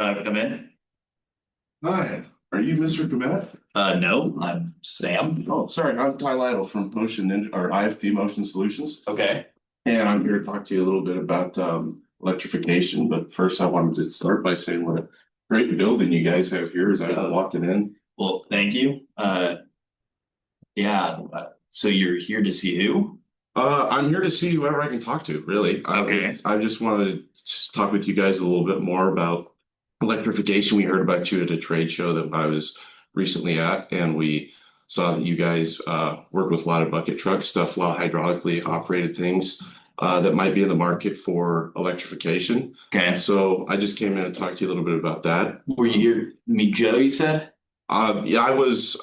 Come in. Hi, are you Mr. Komet? No, I'm Sam. Oh, sorry, I'm Ty Lightle from or IFP Motion Solutions, Okay. and I'm here to talk to you a little bit about electrification. But first, I wanted to start by saying what a great building you guys have here as I was Uh, walking in. well, thank you. Yeah. So you're here to see who? I'm here to see whoever I can talk to, really. Okay. I just wanted to talk with you guys a little bit more about electrification. We heard about you at a trade show that I was recently at, and we saw that you guys work with a lot of bucket truck stuff, a lot of hydraulically operated things that might be in the market for electrification. Okay. So I just came in to talk to you a little bit about that. Were you here to meet Joe, you said? Yeah, I was.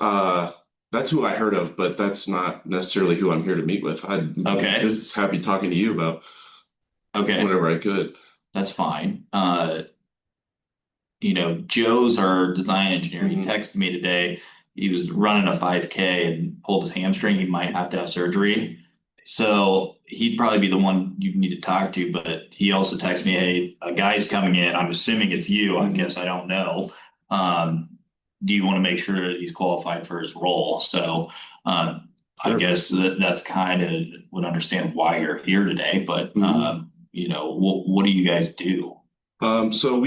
That's who I heard of, but that's not necessarily who I'm here to meet with. I'm Okay. just happy talking to you about Okay. whatever I could. That's fine. Joe's our design engineer. He Hmm. texted me today. He was running a 5K and pulled his hamstring. He might have to have surgery. So he'd probably be the one you need to talk to. But he also texted me, hey, a guy's coming in. I'm assuming it's you. I Hmm. guess I don't know. Um, do you want to make sure that he's qualified for his role? So I Sure. guess that's kind of would understand why you're here today. But Hmm. what do you guys do? So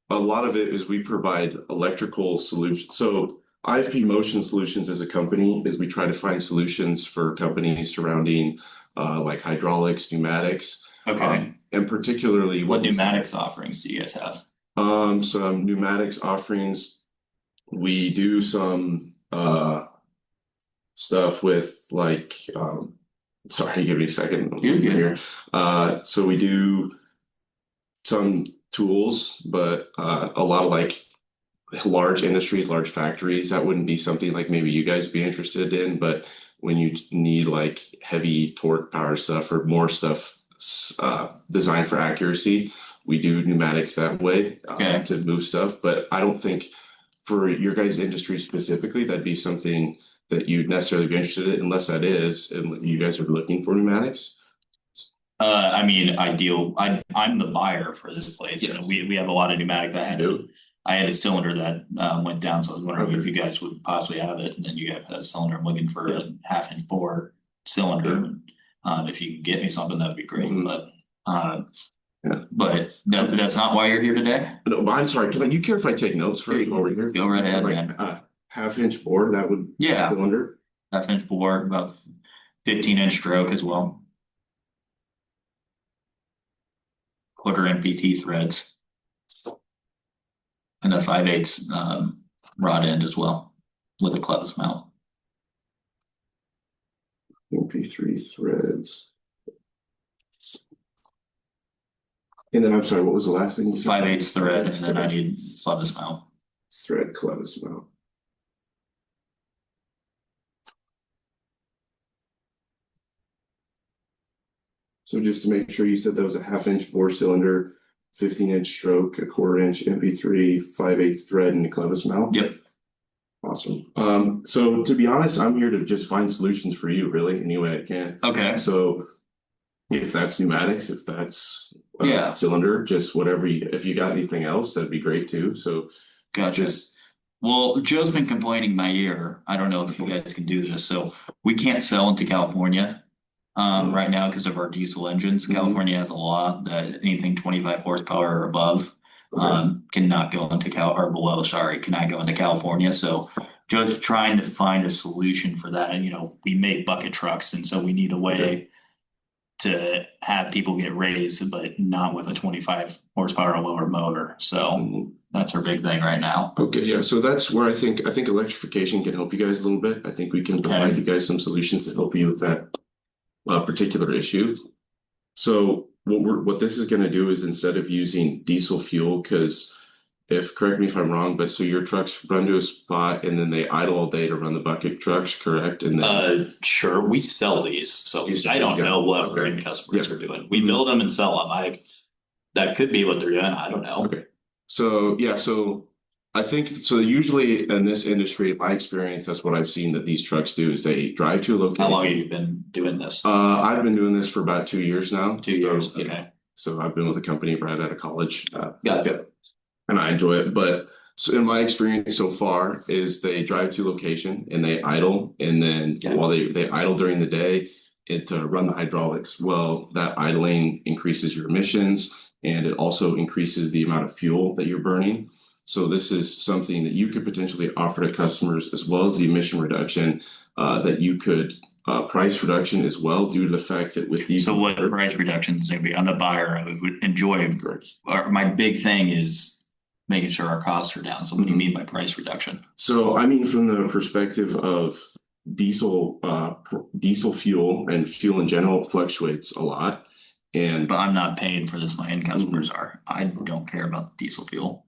a lot of it is we provide electrical solutions. So IFP Motion Solutions as a company is we try to find solutions for companies surrounding like hydraulics, pneumatics, Okay. and particularly What what we pneumatics offerings do you guys have? some pneumatics offerings. We do some stuff with like sorry, give me a second. I'm You're good. here. So we do some tools, but a lot of like large industries, large factories, that wouldn't be something like maybe you guys would be interested in. But when you need like heavy torque power stuff or more stuff designed for accuracy, we do pneumatics that way Okay. to move stuff. But I don't think for your guys' industry specifically, that'd be something that you'd necessarily be interested in, unless that is, and you guys are looking for pneumatics. I mean, ideal. I'm the buyer for this place. Yeah, We have a lot of pneumatics. you do. I had a cylinder that went down, so I was wondering if Okay. you guys would possibly have it. And then you have a cylinder. I'm looking for Yeah. a 1/2 inch bore cylinder. Yeah. And, if you can get me something, that'd be great. Mhm. Uh, Yeah. but that's not why you're here today. No, but I'm sorry. You care if I take notes for Here, you over here? go right ahead, Like man. 1/2 inch board, that would Yeah, go under. 1/2 inch bore, about 15 inch stroke as well. Quarter MPT threads and a 5/8 rod end as well with a clevis mount. MP3 threads. And then I'm sorry, what was the last thing you said? 5/8 thread, and then I need clevis mount. Thread clevis mount. So just to make sure, you said that was a 1/2 inch bore cylinder, 15 inch stroke, a 1/4 inch MP3, 5/8 thread, and a clevis mount. Yep. Awesome. So to be honest, I'm here to just find solutions for you, really, any way I can. Okay. So if that's pneumatics, if that's Yeah. cylinder, just whatever if you got anything else, that'd be great too. So Gotcha. just Well, Joe's been complaining my ear. I don't know if you guys can do this. So we can't sell into California right now because of our diesel engines. Mhm. California has a law that anything 25 horsepower or above Okay. cannot go into Cal or below, sorry, cannot go into California. So Joe's trying to find a solution for that. And, we make bucket trucks, and so we need a Okay. way to have people get raised, but not with a 25 horsepower or lower motor. So Mhm. that's our big thing right now. Okay, yeah. So that's where I think electrification can help you guys a little bit. I think we can provide Okay. you guys some solutions to help you with that particular issue. So what this is going to do is, instead of using diesel fuel, because if correct me if I'm wrong, but so your trucks run to a spot and then they idle all day to run the bucket trucks, correct? And then Sure, we sell these, so I don't yeah, know what our okay, end customers yeah. are doing. We build them and sell them. That could be what they're doing. I don't know. Okay. So yeah, so I think so. Usually in this industry, in my experience, that's what I've seen that these trucks do is they drive to a How long have location. you been doing this? I've been doing this for about 2 years now. 2 years. So, yeah. Okay. So I've been with the company right out of college. Gotcha. and I enjoy it. But so in my experience so far is they drive to location and they idle, and then Okay. while they idle during the day, it to run the hydraulics. Well, that idling increases your emissions and it also increases the amount of fuel that you're burning. So this is something that you could potentially offer to customers as well as the emission reduction that you could price reduction as well due to the fact that with these. So what price reductions maybe I'm the buyer, I would enjoy. My big thing is making sure our costs are down. So what do you mean by price reduction? So I mean from the perspective of diesel fuel and fuel in general fluctuates a lot. And But I'm not paying for this. My end customers are. I don't care about the diesel fuel.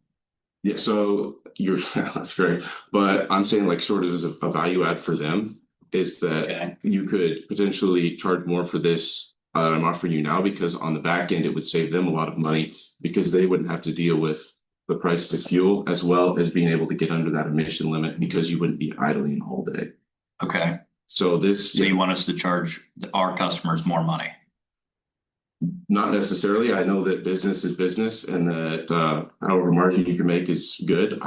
yeah, so you're that's great. But I'm saying like sort of as a value add for them is that Okay. you could potentially charge more for this I'm offering you now because on the back end it would save them a lot of money because they wouldn't have to deal with the price of fuel as well as being able to get under that emission limit because you wouldn't be idling all day. Okay. So this, So you want us to charge our customers more money? not necessarily. I know that business is business and that however margin you can make is good.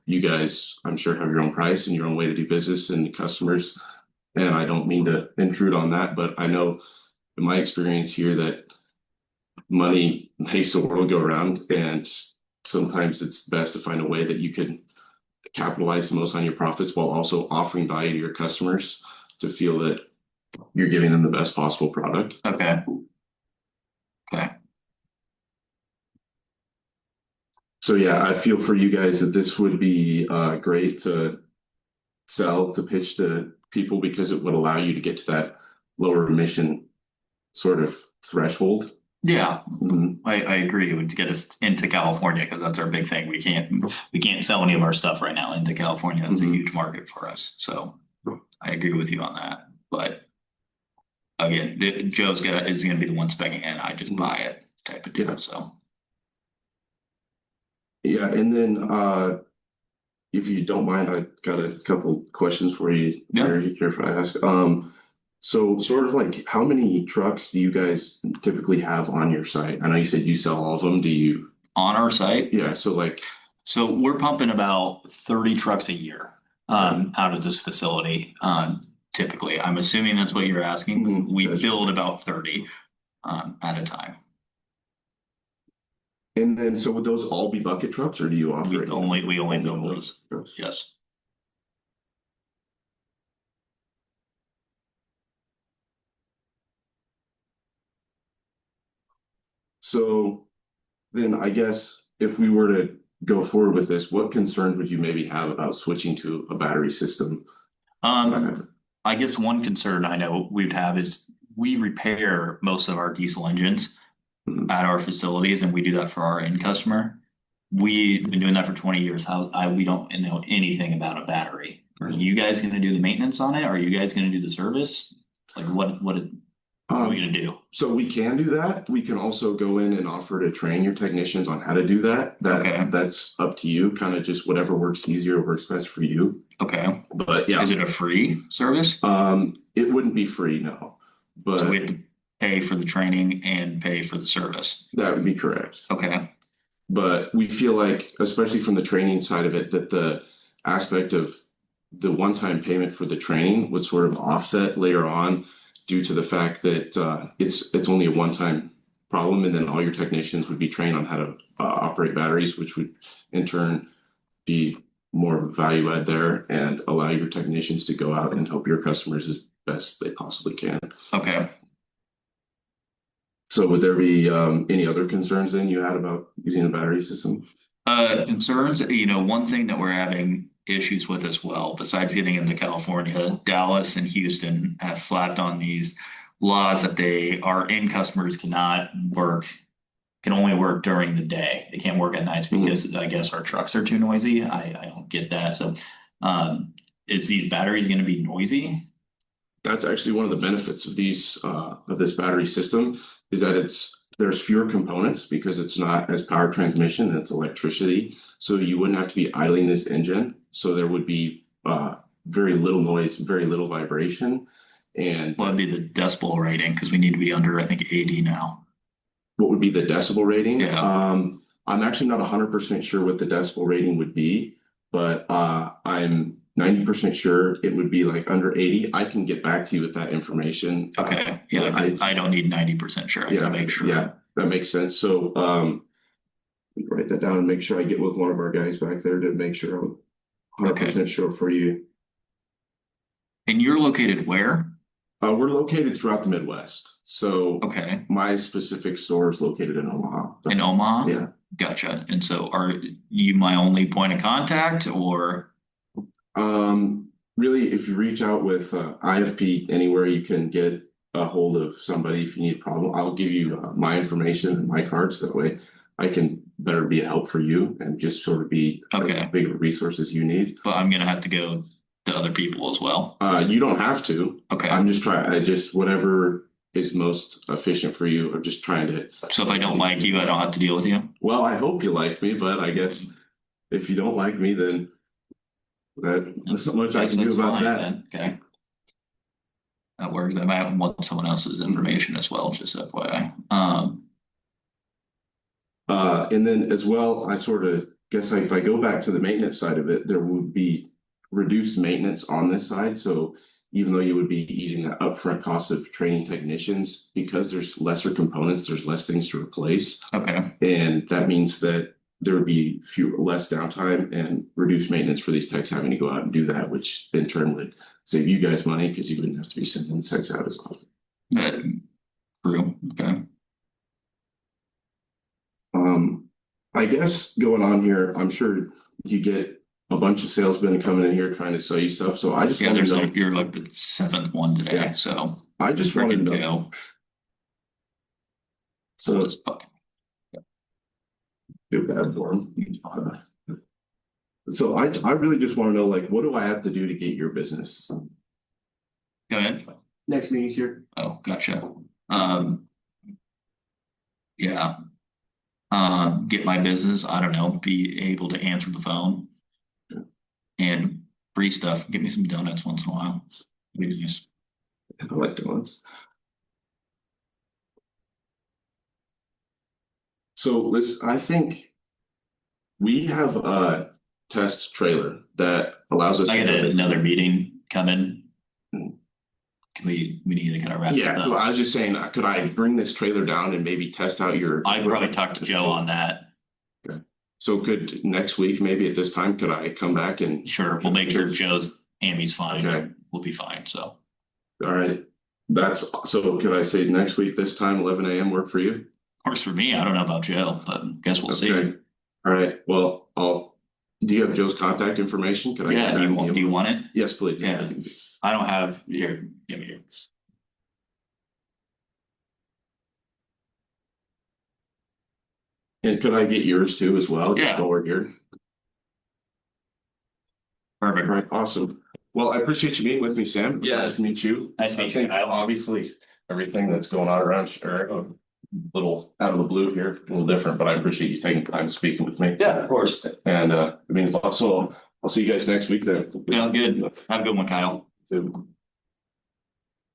You guys, I'm sure have your own price and your own way to do business and customers. And I don't mean to intrude on that, but I know in my experience here that money makes the world go around and sometimes it's best to find a way that you can capitalize the most on your profits while also offering value to your customers to feel that you're giving them the best possible product. Okay. Okay. So yeah, I feel for you guys that this would be great to sell, to pitch to people because it would allow you to get to that lower emission sort of threshold. Yeah, I agree. It would get us into California because that's our big thing. We can't sell any of our stuff right now into California. That's a huge market for us. So I agree with you on that. But again, is going to be the one specking in. I just buy it type of deal. Yeah. So Yeah, and then if you don't mind, I got a couple questions for you. Yeah. Are you care if I ask? So sort of like how many trucks do you guys typically have on your site? I know you said you sell all of them. Do you? on our site, Yeah, so like so we're pumping about 30 trucks a year out of this facility. Typically, I'm assuming that's what you're asking. We build about 30 at a time. and then so would those all be bucket trucks or do you offer We only build those. trucks? Yes. So then I guess if we were to go forward with this, what concerns would you maybe have about switching to a battery system? I guess one concern I know we'd have is we repair most of our diesel engines at our facilities, and we do that for our end customer. We've been doing that for 20 years. We don't know anything about a battery. Are you guys going to do the maintenance on it? Are you guys going to do the service? Like what are we going to do? So we can do that. We can also go in and offer to train your technicians on how to do that. Okay. That's up to you. Kind of just whatever works easier, works best for you. Okay. But yeah, Is it a free service? It wouldn't be free, no. But So we have to pay for the training and pay for the service. that would be correct. Okay. But we feel like, especially from the training side of it, that the aspect of the one-time payment for the training would sort of offset later on due to the fact that it's only a one-time problem, and then all your technicians would be trained on how to operate batteries, which would in turn be more of a value add there and allow your technicians to go out and help your customers as best they possibly can. Okay. So would there be any other concerns then you had about using a battery system? Concerns, one thing that we're having issues with as well, besides getting into California, Dallas and Houston have slapped on these laws that our end customers can only work during the day. They can't work at nights because I guess our trucks are too noisy. I don't get that. So is these batteries going to be noisy? That's actually one of the benefits of this battery system is that there's fewer components because it's not as power transmission and it's electricity. So you wouldn't have to be idling this engine. So there would be very little noise, very little vibration. And what would be the decibel rating? Because we need to be under, I think, 80 now. What would be the decibel rating? Yeah. I'm actually not 100% sure what the decibel rating would be, but I'm 90% sure it would be like under 80. I can get back to you with that information. Okay, yeah, I don't need 90% sure. I Yeah, gotta make sure. yeah, that makes sense. So let me write that down and make sure I get with one of our guys back there to make sure I'm Okay. 100% sure for you. And you're located where? We're located throughout the Midwest. So Okay, my specific store is located in Omaha. in Omaha? Yeah. Gotcha. And so are you my only point of contact or? Really, if you reach out with IFP anywhere you can get a hold of somebody if you need a problem, I'll give you my information and my cards. That way I can better be a help for you and just sort of be Okay. as big of a resource as you need. But I'm gonna have to go to other people as well. You don't have to. Okay. I'm just trying, I just whatever is most efficient for you. I'm just trying to. So if I don't like you, I don't have to deal with you? Well, I hope you like me, but I guess if you don't like me, then there's not much I can do about that. Then. Okay. That works. I might want someone else's information as well, just FYI. And then as well, I sort of guess if I go back to the maintenance side of it, there would be reduced maintenance on this side. So even though you would be eating that upfront cost of training technicians, because there's lesser components, there's less things to replace. Okay. And that means that there would be less downtime and reduced maintenance for these techs having to go out and do that, which in turn would save you guys money because you wouldn't have to be sending techs out as often. True. Okay. I guess going on here, I'm sure you get a bunch of salesmen coming in here trying to sell you stuff. So I just want to know. You're like the seventh one today. Yeah. So I just want to know. So it's too bad for him. So I really just want to know, like, what do I have to do to get your business? Go ahead. Next meeting's here. Oh, gotcha. Yeah. Get my business. I don't know. Be able to answer the phone and free stuff. Get me some donuts once in a while. Just... I like donuts. So I think we have a test trailer that allows us. I got another meeting coming. We need to kind of wrap it up. Well, I was just saying, could I bring this trailer down and maybe test out your? I'd probably talk to Joe on that. Okay. So could next week, maybe at this time, could I come back and? Sure, we'll make sure Joe's Amy's fine. Okay. We'll be fine. So. All right. So could I say next week this time, 11 a.m. work for you? Works for me. I don't know about Joe, but guess we'll see. All right. Well, do you have Joe's contact information? Could I? Yeah. Do you want it? Yes, please. Yeah. I don't have here. Give me yours. And could I get yours too as well? Yeah. While we're here. Perfect. All right. Awesome. Well, I appreciate you meeting with me, Sam. Yeah. Nice to meet you. Nice to meet you. Obviously, everything that's going on around here, a little out of the blue here, a little different, but I appreciate you taking time speaking with me. Yeah, of course. And it means a lot. So I'll see you guys next week then. Sounds good. Have a good one, Kyle. Too.